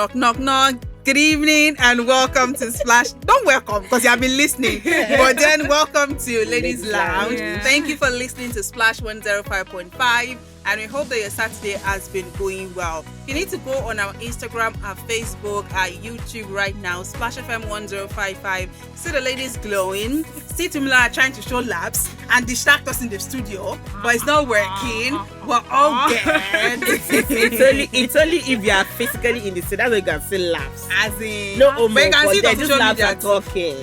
Knock, knock, knock. Good evening and welcome to Splash. Don't welcome because you have been listening. But then welcome to Ladies Lounge. Yeah. Thank you for listening to Splash 105.5. And we hope that your Saturday has been going well. You need to go on our Instagram, our Facebook, our YouTube right now. Splash FM 1055. See the ladies glowing. See Tumila trying to show laps and distract us in the studio. But it's not working. We're all good. It's only if you are physically in the studio that you can see laughs. As in, No, but you can see it on just social laughs media are talking.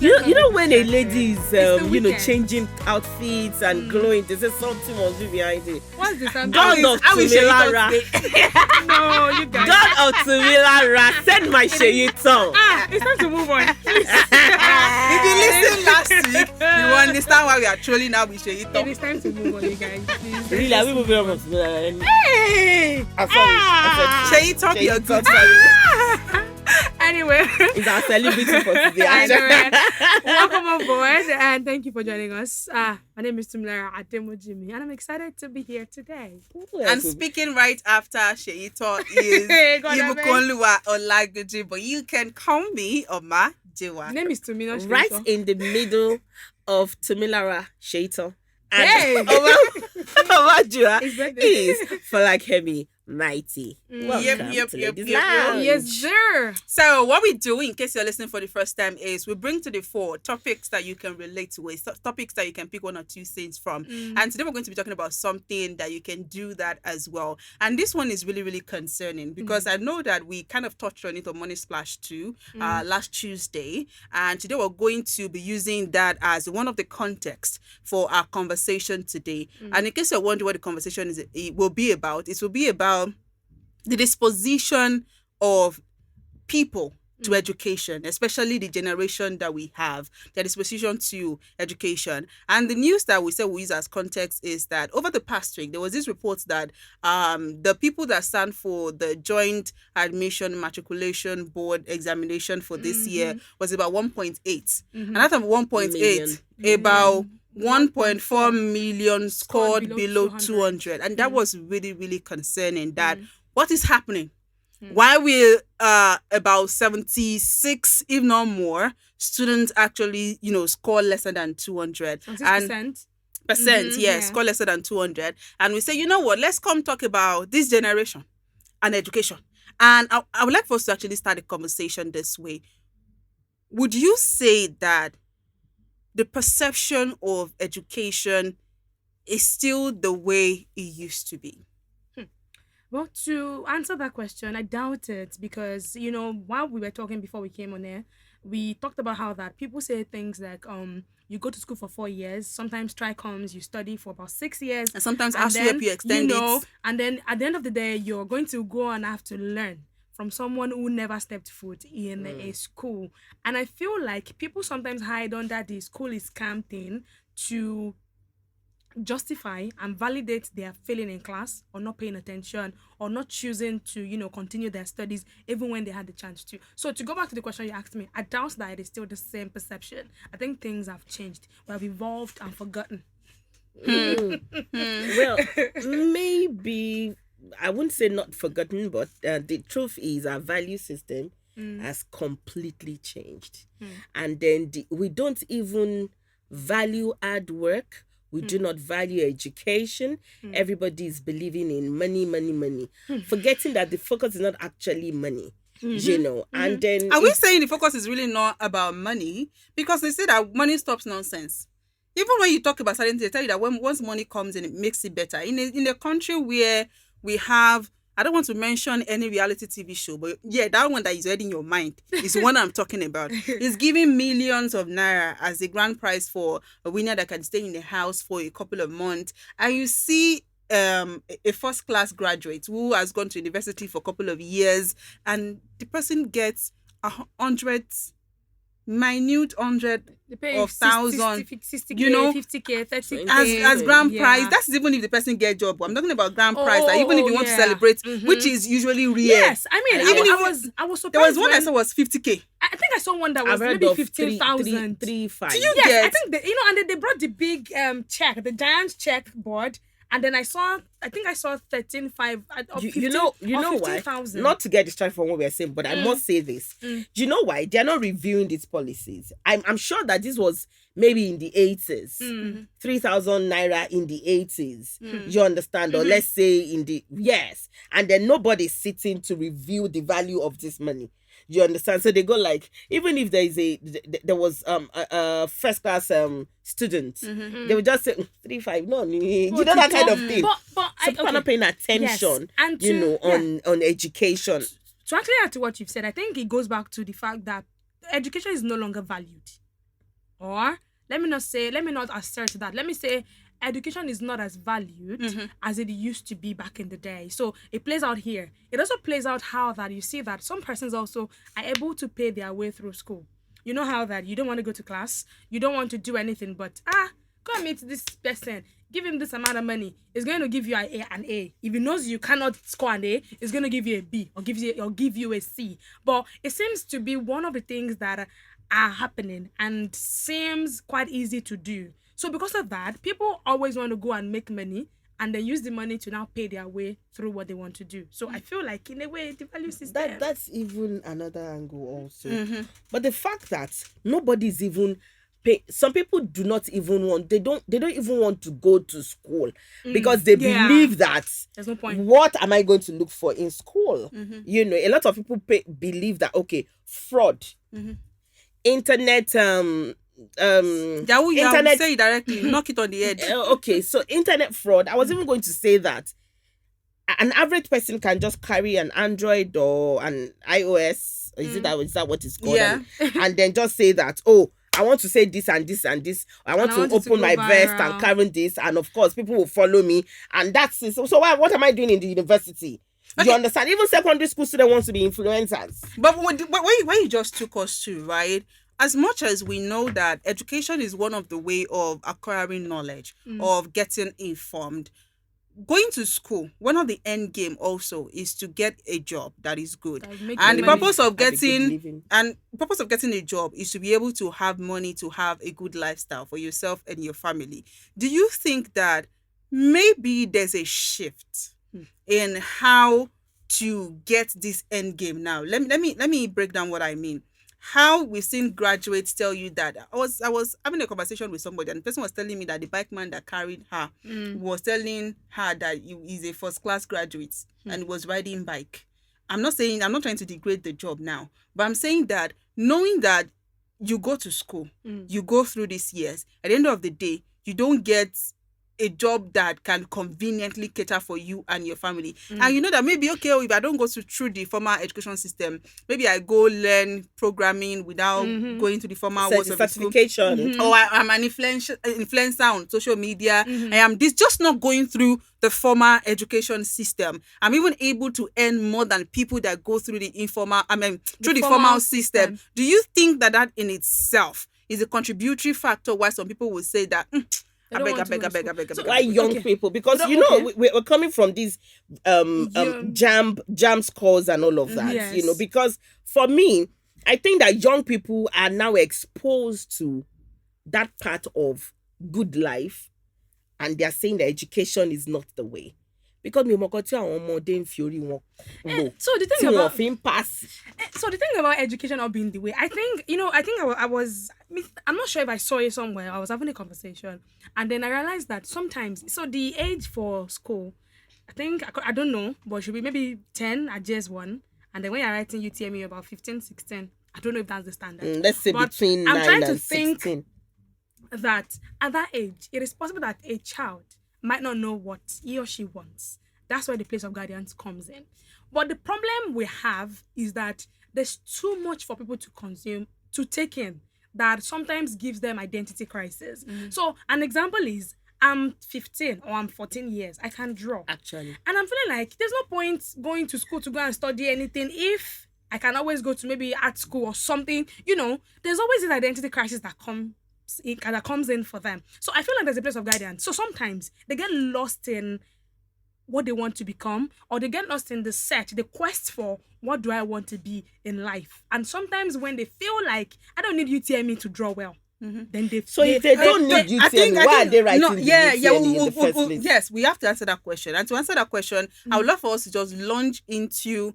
You know when a lady is changing outfits and glowing, they say something must be behind it. What's this? God of Tumilara. No, you guys. God of Tumilara, send my Sheyiton. It's time to move on. If you listened last week, you understand why we are trolling now with It Sheyiton. is time to move on, you guys. Please. Really, are we moving on from Tumilara? Hey! Sheyiton, you're good. Anyway, It's our celebrity for today. I know, right? Welcome on board and thank you for joining us. My name is Tumila Atemojimi and I'm excited to be here today. And speaking right after Sheyiton is God, Ibukonluwa Olaguji, but you can call me Omajuwa. My name is Tumina. Right in the middle of Tumilara Sheyiton. Hey! And Omajuwa His birthday. is Folakemi Mighty. Yep. Yes, sir. So what we do, in case you're listening for the first time, is we bring to the fore topics that you can relate to, topics that you can pick one or two things from. And today we're going to be talking about something that you can do that as well. And this one is really, really concerning because I know that we kind of touched on it on Money Splash 2 last Tuesday. And today we're going to be using that as one of the contexts for our conversation today. And in case you're wondering what the conversation will be about the disposition of people to education, especially the generation that we have, their disposition to education. And the news that we said we use as context is that over the past week, there was this report that the people that stand for the Joint Admission Matriculation Board examination for this year was about 1.8. And out of 1.8, about 1.4 million scored below 200. And that was really, really concerning that what is happening? Why will about 76, if not more, students actually, score lesser than 200? 6%. Score lesser than 200. And we say, you know what, let's come talk about this generation and education. And I would like for us to actually start the conversation this way. Would you say that the perception of education is still the way it used to be? Well, to answer that question, I doubt it because, while we were talking before we came on air, we talked about how that people say things like, you go to school for 4 years, sometimes tri-coms, you study for about 6 years. And sometimes after you extend it. And then at the end of the day, you're going to go and have to learn from someone who never stepped foot in a school. And I feel like people sometimes hide under the school is scam thing to justify and validate their failing in class or not paying attention or not choosing to continue their studies even when they had the chance to. So to go back to the question you asked me, I doubt that it is still the same perception. I think things have changed. We have evolved and forgotten. Well, maybe I wouldn't say not forgotten, but the truth is our value system has completely changed. And then we don't even value hard work. We do not value education. Everybody is believing in money. Forgetting that the focus is not actually money, And then... Are we saying the focus is really not about money? Because they say that money stops nonsense. Even when you talk about certain things, they tell you that once money comes in, it makes it better. In a country where we have... I don't want to mention any reality TV show, but that one that is already in your mind is the one I'm talking about. It's giving millions of naira as the grand prize for a winner that can stay in the house for a couple of months. And you see a first-class graduate who has gone to university for a couple of years, and the person gets 100 of thousands, 60K, you know, 50K, 30K. as grand prize. That's even if the person get job. I'm talking about grand prize. That even if you want to celebrate, which is usually rare. Yes, I mean, I was surprised. There was one I saw was 50K. I think I saw one that was maybe 15,000. 3,500. Do you Yes, get? I think and they brought the big check, the giant check board. And then I think I saw 13,500 or You know why? 15,000. Not to get distracted from what we're saying, but I must say this. Do you know why they're not reviewing these policies? I'm sure that this was maybe in the 80s, 3,000 naira in the 80s. You understand? Or let's say in the yes, and then nobody's sitting to review the value of this money. You understand? So they go like, even if there was a first class student, they would just say 3-5. No, you know that kind of thing. But So people are not paying attention, and on education. To actually add to what you've said, I think it goes back to the fact that education is no longer valued. Or let me not assert that. Let me say education is not as valued as it used to be back in the day. So it plays out here. It also plays out how that you see that some persons also are able to pay their way through school. You know how that you don't want to go to class, you don't want to do anything, but go and meet this person, give him this amount of money. It's going to give you an A. If he knows you cannot score an A, it's going to give you a B or give you a C. But it seems to be one of the things that are happening and seems quite easy to do. So because of that, people always want to go and make money and then use the money to now pay their way through what they want to do. So I feel like in a way the value system. That's even another angle also. But the fact that nobody's even pay, some people do not even want, they don't even want to go to school because they believe that there's no point. What am I going to look for in school? You know, a lot of people believe that fraud, internet internet, say it directly, knock it on the head. Okay, so internet fraud. I was even going to say that an average person can just carry an Android or an iOS. Is that what it's called? Yeah. And then just say that, I want to say this and this and this. I want to open my vest and carry this, and of course people will follow me. And that's it. So what am I doing in the university? Okay. You understand? Even secondary school students want to be influencers. But when you just took us to, right? As much as we know that education is one of the way of acquiring knowledge, of getting informed, going to school, one of the end game also is to get a job that is good. And the purpose of getting a job is to be able to have money, to have a good lifestyle for yourself and your family. Do you think that maybe there's a shift in how to get this end game now? Let me break down what I mean. How we've seen graduates tell you that I was having a conversation with somebody, and the person was telling me that the bike man that carried her was telling her that he's a first class graduate and was riding bike. I'm not trying to degrade the job now, but I'm saying that knowing that you go to school, you go through these years, at the end of the day, you don't get a job that can conveniently cater for you and your family. And you know that maybe, if I don't go through the formal education system, maybe I go learn programming without going to the formal world of the certification. Or I'm an influencer on social media. I am just not going through the formal education system. I'm even able to earn more than people that go through the formal system. Do you think that in itself is a contributory factor why some people would say that I beg. So why young people? Because we're coming from these jam scores and all of that. Yes. Because for me, I think that young people are now exposed to that part of good life, and they're saying that education is not the way. Because so the thing about education not being the way, I'm not sure if I saw it somewhere. I was having a conversation and then I realized that sometimes, so the age for school, I don't know, but it should be maybe 10 at JS1, and then when you're writing UTME about 15, 16, I don't know if that's the standard. Let's say but between 9 and 16. That at that age, it is possible that a child might not know what he or she wants. That's where the place of guidance comes in. But the problem we have is that there's too much for people to consume, to take in, that sometimes gives them identity crisis. So an example is, I'm 15 or I'm 14 years. I can draw. Actually. And I'm feeling like there's no point going to school to go and study anything if I can always go to maybe art school or something. There's always this identity crisis that comes in for them. So I feel like there's a place of guidance. So sometimes they get lost in what they want to become, or they get lost in the quest for what do I want to be in life. And sometimes when they feel like I don't need UTME to draw well, then they So if they don't need UTM, why are they writing the UTM in the first place? Yes, we have to answer that question. And to answer that question, I would love for us to just launch into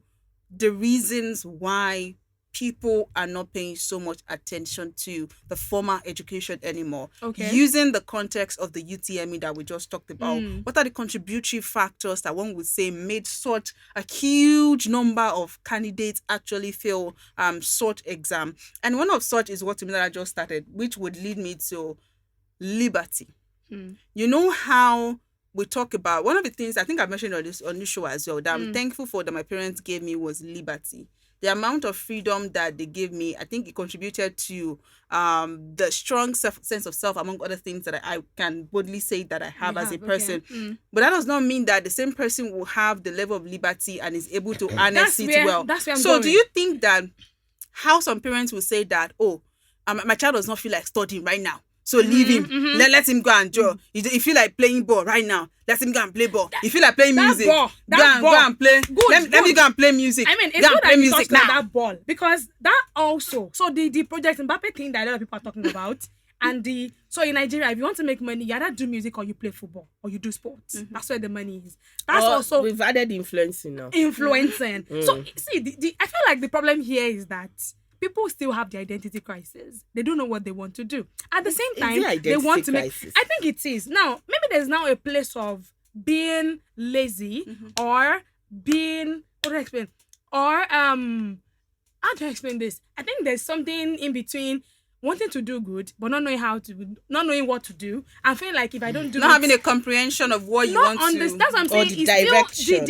the reasons why people are not paying so much attention to the formal education anymore. Okay. Using the context of the UTME that we just talked about, what are the contributory factors that one would say made such a huge number of candidates actually fail such exam? And one of such is what I just started, which would lead me to liberty. You know how we talk about, one of the things I think I've mentioned on this show as well, that I'm thankful for that my parents gave me was liberty. The amount of freedom that they gave me, I think it contributed to the strong sense of self, among other things that I can boldly say that I have as a person. Okay. But that does not mean that the same person will have the level of liberty and is able to harness it well. That's where I'm so going. Do you think that how some parents will say that, my child does not feel like studying right now, so leave him. Let him go and draw. You feel like playing ball right now, let him go and play ball. You feel like playing music, go and play. Let me go and play music. I mean, it's good that you talk about that ball, because that also, so the Project Mbappe thing that a lot of people are talking about, and so in Nigeria, if you want to make money, you either do music or you play football or you do sports. That's where the money is. That's also, we've added influencing now. So see, I feel like the problem here is that people still have the identity crisis. They don't know what they want to do. At the same time, they want to make... I think it is. Now, maybe there's now a place of being lazy or being... What do I explain? Or, how do I explain this? I think there's something in between wanting to do good, but not knowing what to do, and feeling like if I don't do not having a comprehension of what you want to... That's what I'm saying. The direction.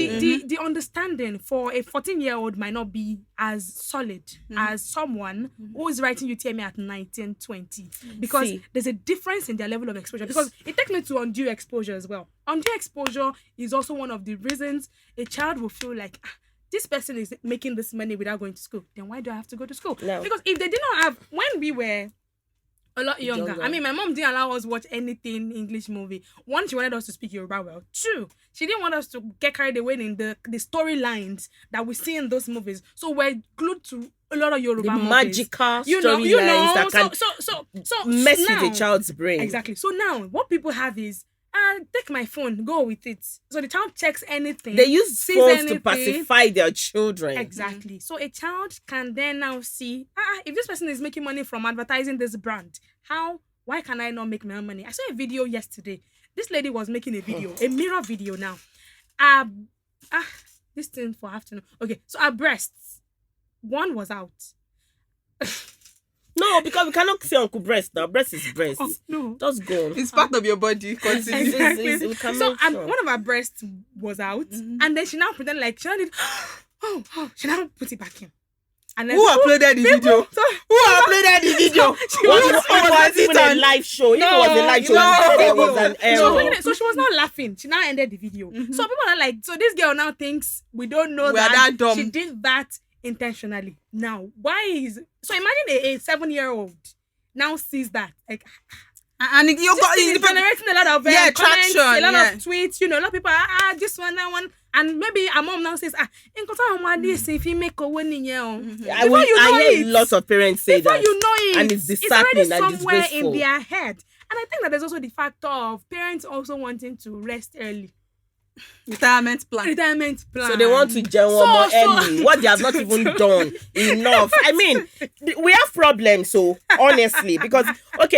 The understanding for a 14-year-old might not be as solid as someone who is writing UTME at 19, 20. Because there's a difference in their level of exposure. Because it takes me to undue exposure as well. Undue exposure is also one of the reasons a child will feel like... this person is making this money without going to school. Then why do I have to go to school? No. Because if they did not have... When we were a lot younger, I mean, my mom didn't allow us watch anything English movie. One, she wanted us to speak Yoruba well. Two, she didn't want us to get carried away in the storylines that we see in those movies. So we're glued to a lot of Yoruba movies. Magical storylines that can mess now, with a child's brain. Exactly. So now, what people have is, take my phone, go with it. So the child checks anything. They use phones to pacify their children. Exactly. So a child can then now see, if this person is making money from advertising this brand, why can I not make my own money? I saw a video yesterday. This lady was making a video, a mirror video now. This thing for afternoon. Okay, so her breasts, one was out. No, because we cannot see Uncle breast now. Breast is breast. Oh, no. Just go. It's part of your body. Continue. Exactly. So one of her breasts was out, and then she now pretended like she now did. She now put it back in. And then who uploaded the video? Who uploaded the video? It was even a live show. It was a live show. It was an error. So she was not laughing. She now ended the video. So people are like, so this girl now thinks we don't know we are that dumb. She did that intentionally. Now, why is... So imagine a 7-year-old now sees that. Like... And you're generating a lot of comments, traction, a lot of tweets. You know, a lot of people are this one, that one, and maybe a mom now says, if you make a winning year, I hear lots of parents say before that. You know it, and it's disheartening and somewhere disgraceful in their head. And I think that there's also the factor of parents also wanting to rest early. Retirement plan. So they want to join more early. What they have not even done enough. I mean, we have problems. So honestly, because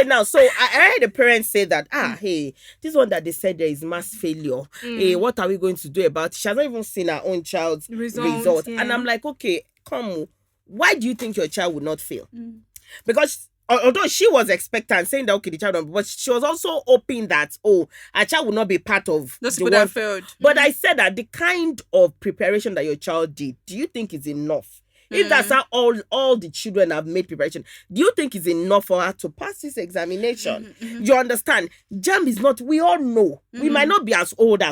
now, so I heard the parents say that hey, this one that they said there is mass failure. Hey, what are we going to do about it? She has not even seen her own child's result. Yeah. And I'm like, okay, come. Why do you think your child would not fail? Because although she was expectant, saying that okay, the child, but she was also hoping that her child would not be part of those people that failed. But I said that the kind of preparation that your child did, do you think is enough? If that's how all the children have made preparation, do you think it's enough for her to pass this examination? You understand? JAMB is not, we all know. We might not be as old,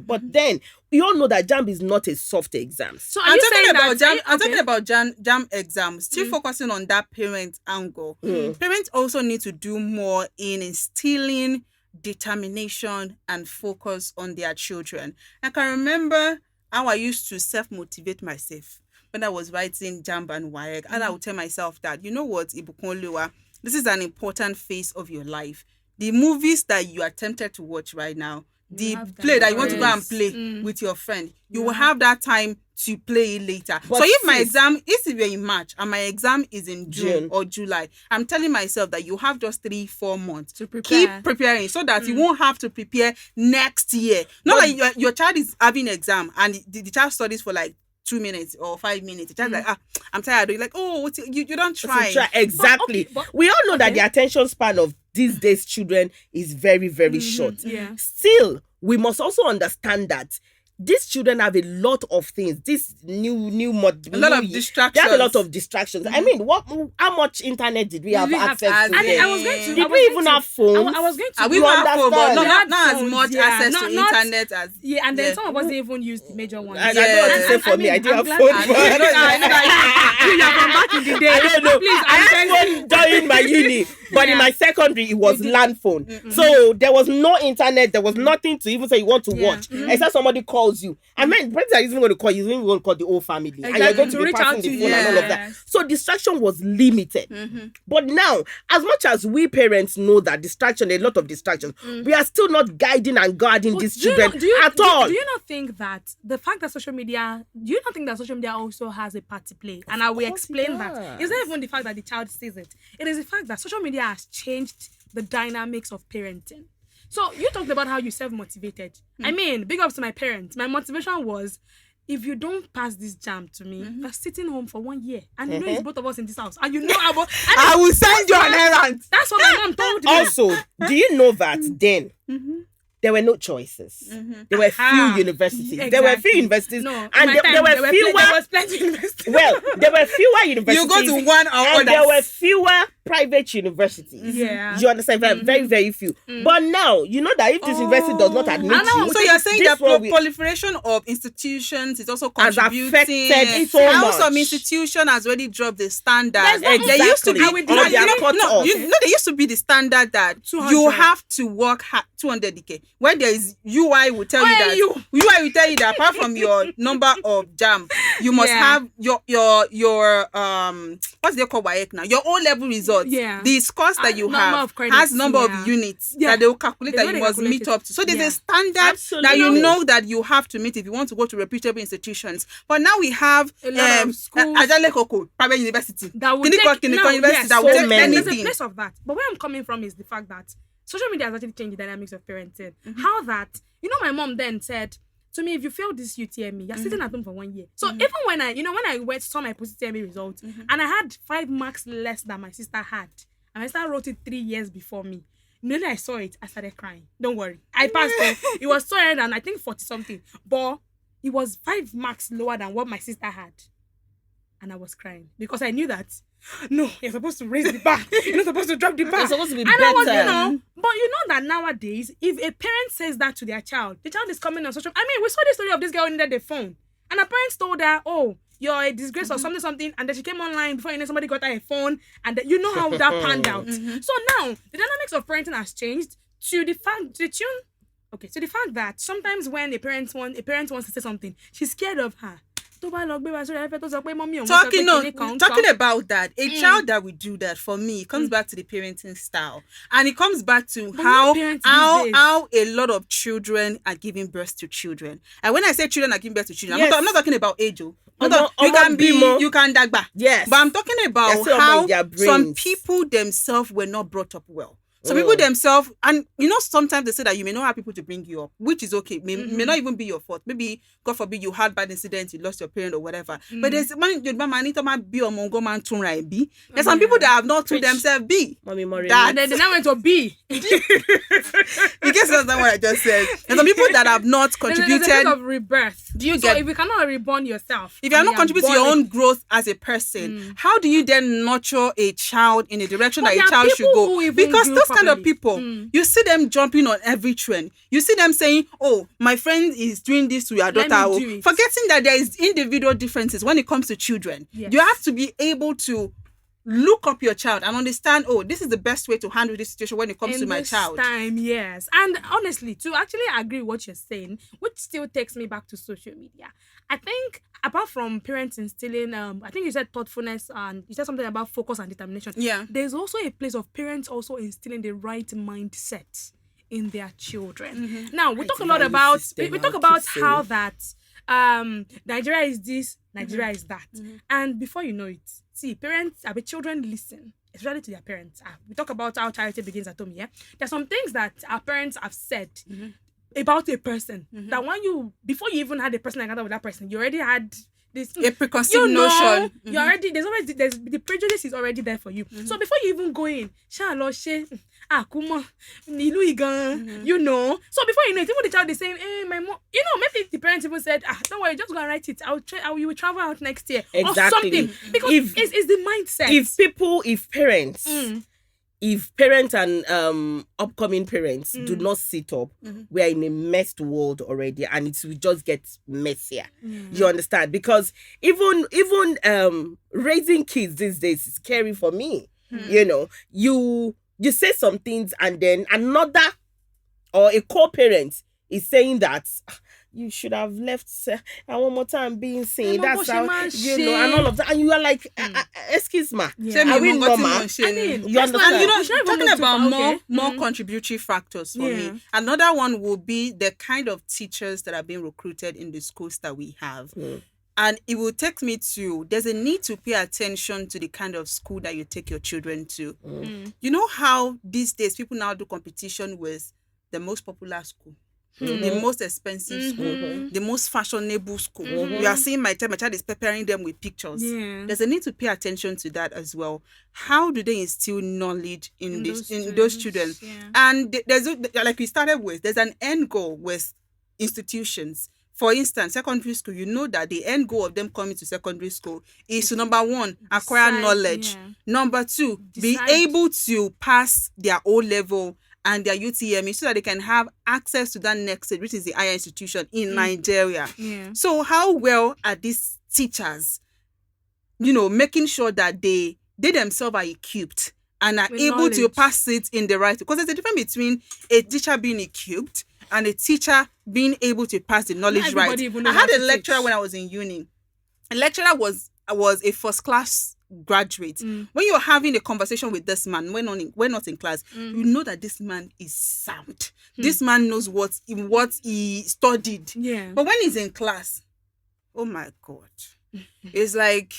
but then we all know that JAMB is not a soft exam. So I'm talking about JAMB exams, still focusing on that parent angle. Parents also need to do more in instilling determination and focus on their children. I can remember how I used to self-motivate myself when I was writing JAMB and WAEC, and I would tell myself that, you know what, Ibukunlewa, this is an important phase of your life. The movies that you are tempted to watch right now, the play that you want to go and play with your friend, you will have that time to play it later. But so if you're in March and my exam is in June or July, I'm telling myself that you have just 3-4 months to prepare. Keep preparing so that you won't have to prepare next year. Not like your child is having an exam and the child studies for like 2 minutes or 5 minutes. The child's like, I'm tired. You're like, oh, you don't try. Exactly. But we all know that the attention span of these days children is very, very short. Yeah. Still, we must also understand that these children have a lot of things. This new a lot of distractions. They have a lot of distractions. I mean, how much internet did we have access to? I was going to. Did we even have phones? I was going to. We have phones, but not as much access to internet as. Yeah, and then some of us didn't even use the major ones. I don't want to say for me. I didn't have phone. You're from back in the day. I don't know. Please, I had phone during my uni, but in my secondary it was land phone. So there was no internet. There was nothing to even say you want to watch, except somebody calls you. I mean, friends are even going to call you. Even going to call the whole family, and you're going to reach out to the phone and all of that. So distraction was limited. But now, as much as we parents know that distraction, a lot of distractions, we are still not guiding and guarding these children at all. Do you not think that the fact that social media? Do you not think that social media also has a part to play? And I will explain that. It's not even the fact that the child sees it. It is the fact that social media has changed the dynamics of parenting. So you talked about how you self-motivated. I mean, big ups to my parents. My motivation was, if you don't pass this jam to me, you're sitting home for 1 year. And you know it's both of us in this house. And you know I will send you an errand. That's what my mom told me. Also, do you know that then there were no choices? There were few universities. Exactly. There were few universities. No, and there were fewer. There was plenty of universities. Well, there were fewer universities. You go to one or and there were fewer private universities. Yeah. You understand? Very, very few. But now, you know that if this university does not admit you... So you're saying that proliferation of institutions is also contributing... Has affected so much. Some institution has already dropped the standard. Exactly. There used to be... There used to be the standard that 200. you have to work hard, 200k. When there is UI will tell you that... UI will tell you that apart from your number of jam, you must have your what's they call WAEC now? Your O-level results. Yeah. The scores that you have has number of units that they will calculate that you must meet up to. So there's a standard that you know that you have to meet if you want to go to reputable institutions. But now we have Ajale Koko, private university. That will take university that will take anything. There's a place of that. But where I'm coming from is the fact that social media has actually changed the dynamics of parenting. How that, my mom then said to me, if you fail this UTME, you're sitting at home for 1 year. So even when I saw my post-UTME results and I had 5 marks less than my sister had, and my sister wrote it 3 years before me, immediately I saw it, I started crying. Don't worry, I passed it. It was 200 and I think 40 something, but it was 5 marks lower than what my sister had, and I was crying because I knew that. No, you're supposed to raise the bar. You're not supposed to drop the bar. You're supposed to be and better. I was, but you know that nowadays, if a parent says that to their child, the child is coming on social. I mean, we saw the story of this girl who needed a phone, and her parents told her, "Oh, you're a disgrace or something," and then she came online before somebody got her a phone, and you know how that panned out. So now the dynamics of parenting has changed to the fact that sometimes when a parent wants to say something, she's scared of her. Talking about that, a child that will do that, for me, it comes back to the parenting style, and it comes back to how a lot of children are giving birth to children. And when I say children are giving birth to children, I'm not talking about age. You can dagba. Yes, but I'm talking about how some people themselves were not brought up well. So people themselves, and sometimes they say that you may not have people to bring you up, which is okay. May not even be your fault. Maybe, God forbid, you had bad incidents, you lost your parent or whatever. But there's some people that have not to themselves be. And then they now went to be. You guess that's not what I just said. There's some people that have not contributed. There's a bit of rebirth. Do you get? So if you cannot reborn yourself, if you are not contributing to your own growth as a person, how do you then nurture a child in a direction that a child should go? Because those kind of people, you see them jumping on every trend. You see them saying, "Oh, my friend is doing this to your daughter," forgetting that there is individual differences when it comes to children. Yes. You have to be able to look up your child and understand, oh, this is the best way to handle this situation when it comes to my child. Time, yes. And honestly, to actually agree with what you're saying, which still takes me back to social media. I think apart from parents instilling, I think you said thoughtfulness and you said something about focus and determination. Yeah. There's also a place of parents also instilling the right mindset in their children. Now we talk a lot about how that Nigeria is this, Nigeria is that. And before you know it, see, children listen, especially to their parents. We talk about how charity begins at home, yeah? There's some things that our parents have said about a person that before you even had a personal encounter with that person, you already had this a preconceived notion. You already there's the prejudice is already there for you. So before you even go in, you know. So before you know it, even the child is saying, hey, my mom, you know, maybe the parents even said, don't worry, just go and write it. You will travel out next year. Exactly. Or something. Because it's the mindset. If parents and upcoming parents do not sit up, we are in a messed world already, and it will just get messier. You understand? Because even raising kids these days is scary for me. You know, you say some things and then another or a co-parent is saying that you should have left and one more time being seen. That's how, you know, and all of that. And you are like, excuse me. Are we normal? You understand? And you know, talking about more contributory factors for me. Another one will be the kind of teachers that are being recruited in the schools that we have. And it will take me to, there's a need to pay attention to the kind of school that you take your children to. You know how these days people now do competition with the most popular school, the most expensive school, the most fashionable school. You are seeing my child is preparing them with pictures. There's a need to pay attention to that as well. How do they instill knowledge in those children? And there's, like we started with, there's an end goal with institutions. For instance, secondary school, you know that the end goal of them coming to secondary school is to, number one, acquire knowledge. Number two, be able to pass their O-level and their UTME so that they can have access to that next stage, which is the higher institution in Nigeria. So how well are these teachers, you know, making sure that they themselves are equipped and are able to pass it in the right way? Because there's a difference between a teacher being equipped and a teacher being able to pass the knowledge right. I had a lecturer when I was in uni. A lecturer was a first class graduate. When you're having a conversation with this man, when not in class, you know that this man is sound. This man knows what he studied. But when he's in class, oh my God, it's like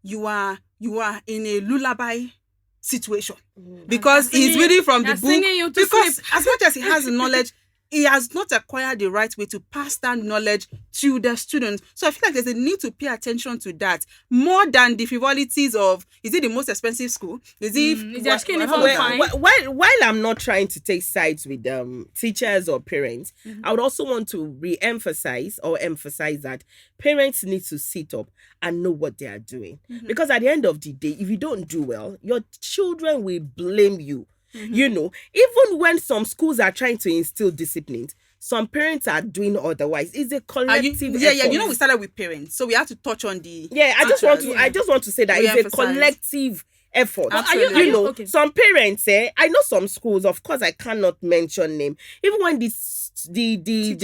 you are in a lullaby situation because he's reading from the book. Because as much as he has the knowledge, he has not acquired the right way to pass down knowledge to the students. So I feel like there's a need to pay attention to that more than the frivolities of, is it the most expensive school? Is it while I'm not trying to take sides with teachers or parents, I would also want to re-emphasize or emphasize that parents need to sit up and know what they are doing. Because at the end of the day, if you don't do well, your children will blame you. You know, even when some schools are trying to instill discipline, some parents are doing otherwise. It's a collective effort. You know, we started with parents, so we have to touch on the I just want to say that it's a collective effort. Absolutely. Some parents I know some schools, of course I cannot mention name, even when the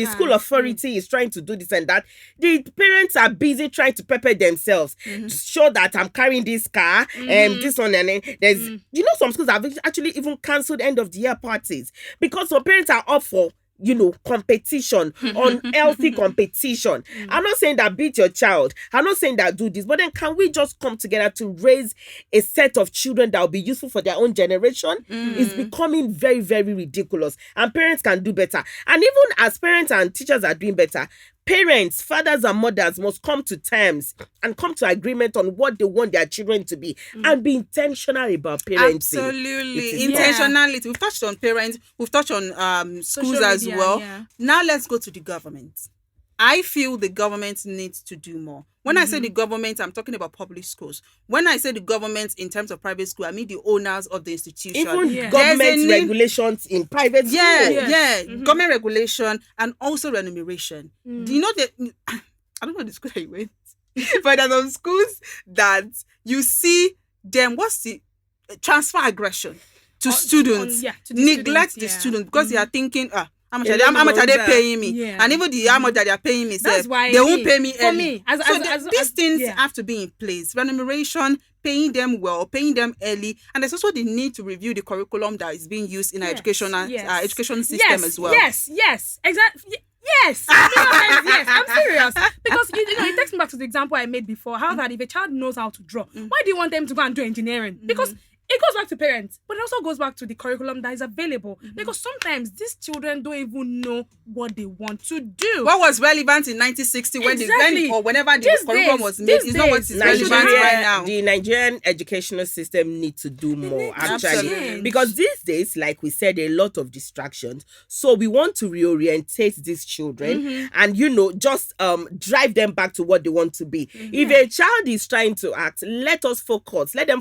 school authority is trying to do this and that, the parents are busy trying to prepare themselves to show that I'm carrying this car and this one, and then there's you know, some schools have actually even cancelled end of the year parties because some parents are up for, you know, competition, unhealthy competition. I'm not saying that beat your child. I'm not saying that do this. But then can we just come together to raise a set of children that will be useful for their own generation? It's becoming very, very ridiculous. And parents can do better. And even as parents and teachers are doing better, parents, fathers and mothers must come to terms and come to agreement on what they want their children to be and be intentional about parenting. Absolutely. Intentionality. We've touched on parents. We've touched on schools as well. Now let's go to the government. I feel the government needs to do more. When I say the government, I'm talking about public schools. When I say the government in terms of private school, I mean the owners of the institution. Even government regulations in private schools. Government regulation and also remuneration. Do you know that? I don't know the school that you went, but there are some schools that you see then what's the transfer aggression to students? to the Neglect students, the yeah. students because they are thinking, how much Yeah, are they paying me? Yeah. And even the how much that they are paying me, That's sef, why they won't pay me for early. me, as These things yeah. have to be in place. Remuneration, paying them well, paying them early, and there's also the need to review the curriculum that is being used in our education system as well. Yes, exactly. Yes, yes, I'm serious. Because it takes me back to the example I made before. How that if a child knows how to draw, why do you want them to go and do engineering? Because it goes back to parents, but it also goes back to the curriculum that is available. Because sometimes these children don't even know what they want to do. What was relevant in 1960 or whenever the curriculum was made is not what is relevant right now. The Nigerian educational system needs to do more, actually. Absolutely. Because these days, like we said, a lot of distractions. So we want to reorientate these children and, just drive them back to what they want to be. If a child is trying to act, let them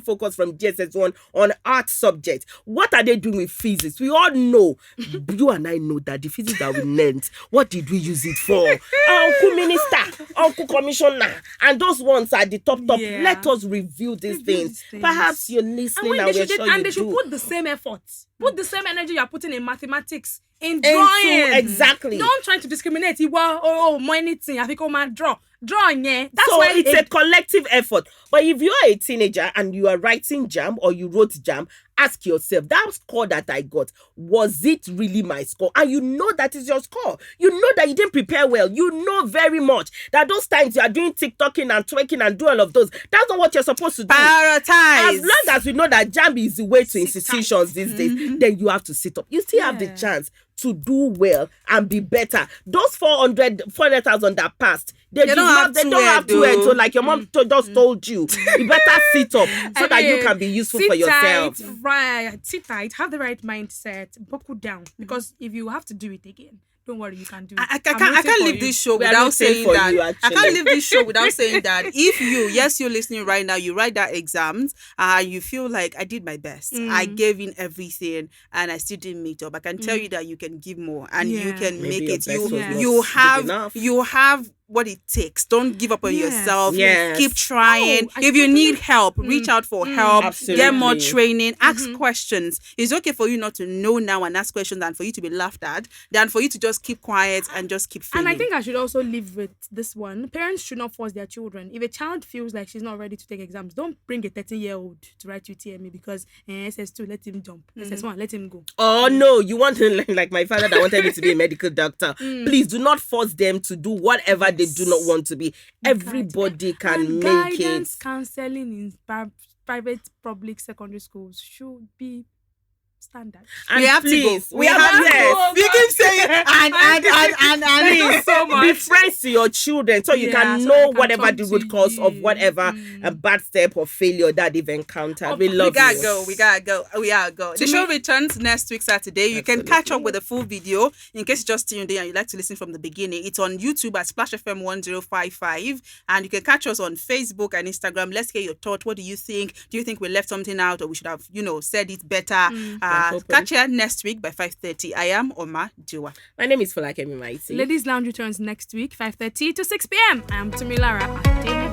focus from GSS1 on art subject. What are they doing with physics? We all know, you and I know that the physics that we learned, what did we use it for? Uncle Minister, Uncle Commissioner, and those ones are the top. Yeah. Let us review these things. Perhaps you're listening and we're sure they should put the same effort. Put the same energy you're putting in mathematics, in And drawing. so, exactly. Don't try to discriminate. More anything. I think draw. Drawing, yeah. That's so why it's a collective effort. But if you're a teenager and you are writing jam or you wrote jam, ask yourself, that score that I got, was it really my score? And you know that is your score. You know that you didn't prepare well. You know very much that those times you are doing TikToking and twerking and do all of those. That's not what you're supposed to do. Prioritize. As long as we know that jam is the way to institutions these days, then you have to sit up. You still have the chance to do well and be better. Those 400,000 that passed, they don't have to end. So like your mom just told you, you better sit up so that you can be useful for yourself. Sit tight, have the right mindset, buckle down. Because if you have to do it again, don't worry, you can do it. I can't leave this show without saying that. I can't leave this show without saying that. If you're listening right now, you write that exams, you feel like I did my best. I gave in everything and I still didn't meet up. I can tell you that you can give more and you can Maybe make it. you have what it takes. Don't give up on yourself. Yes. Keep trying. If you need help, reach out for help. Absolutely. Get more training. Ask questions. It's okay for you not to know now and ask questions and for you to be laughed at than for you to just keep quiet and just keep failing. And I think I should also live with this one. Parents should not force their children. If a child feels like she's not ready to take exams, don't bring a 13-year-old to write UTME because SS2, let him jump. SS1, let him go. Oh no, you want to like my father that wanted me to be a medical doctor. Please do not force them to do whatever they do not want to be. Everybody can make guidance, it. counseling in private public secondary schools should be standard. And we have please, to go. We have to go. We keep saying and please, so much. be friends to your children so you can so know they can whatever talk the to root cause of you. whatever a bad step or failure that they've encountered. We love you. We gotta go. The show returns next week Saturday. You can catch up with the full video in case you just tuned in and you'd like to listen from the beginning. It's on YouTube at Splash FM 1055 and you can catch us on Facebook and Instagram. Let's hear your thought. What do you think? Do you think we left something out or we should have, said it better? Catch you next week by 5:30. I am Omajuwa. My name is Folakemi and Tumi. Ladies Lounge returns next week, 5:30 to 6 p.m. I'm Tumi Lara.